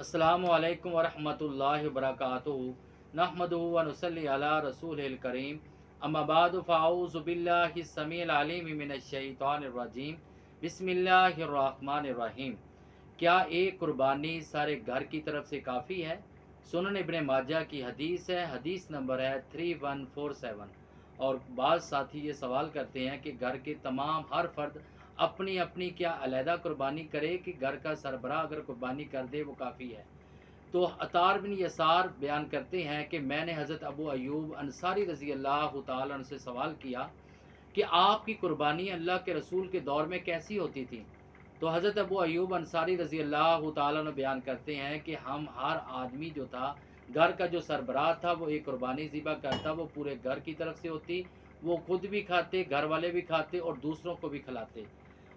अस्सलामु अलैकुम वरहमतुल्लाहि वबरकातुहू नहमदुहु व नुसल्ली अला रसूलिल करीम अम्मा बादु फ़अऊज़ु बिल्लाहि समीइल अलीम मिनश शैतानिर रजीम बिस्मिल्लाहिर रहमानिर रहीम। क्या एक कुर्बानी सारे घर की तरफ से काफ़ी है? सुनन इब्ने माजा की हदीस है, हदीस नंबर है 3147। और बाज़ साथी ये सवाल करते हैं कि घर के तमाम हर फर्द अपनी अपनी क्या अलहदा कुर्बानी करे कि घर का सरबराह अगर कुर्बानी कर दे वो काफ़ी है। तो अतार बिन यसार बयान करते हैं कि मैंने हज़रत अबू अयूब अंसारी रज़ी अल्लाह तआला अन्हु से सवाल किया कि आपकी कुर्बानी अल्लाह के रसूल के दौर में कैसी होती थी। तो हज़रत अबू अयूब अंसारी रज़ी अल्लाह तआला अन्हु बयान करते हैं कि हम हर आदमी जो था घर का जो सरबराह था वो एक कुर्बानी ज़िबा करता, वो पूरे घर की तरफ से होती, वो खुद भी खाते, घर वाले भी खाते और दूसरों को भी खिलाते।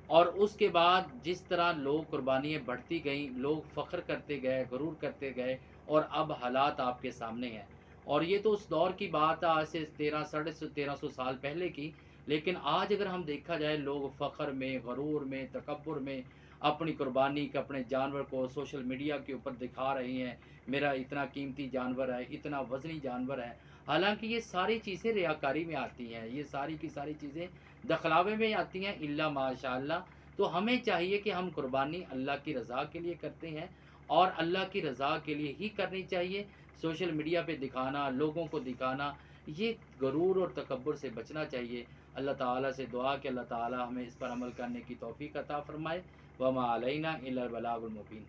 और उसके बाद जिस तरह लोग कुर्बानियाँ बढ़ती गईं, लोग फ़ख्र करते गए, गुरूर करते गए और अब हालात आपके सामने हैं। और ये तो उस दौर की बात है, आज से 13 साढ़े 1300 साल पहले की। लेकिन आज अगर हम देखा जाए, लोग फ़ख्र में, गुरूर में, तकब्बुर में अपनी कुर्बानी के अपने जानवर को सोशल मीडिया के ऊपर दिखा रहे हैं, मेरा इतना कीमती जानवर है, इतना वज़नी जानवर है। हालाँकि ये सारी चीज़ें रियाकारी में आती हैं, ये सारी की सारी चीज़ें दखलावे में आती हैं इल्ला माशाअल्लाह। तो हमें चाहिए कि हम कुर्बानी अल्लाह की रज़ा के लिए करते हैं और अल्लाह की रज़ा के लिए ही करनी चाहिए। सोशल मीडिया पे दिखाना, लोगों को दिखाना, ये गरूर और तकब्बुर से बचना चाहिए। अल्लाह ताला से दुआ कि अल्लाह ताला हमें इस पर अमल करने की तौफ़ीक़ अता फ़रमाए। वमा अलैना इल्लल बलागुल मुबीन।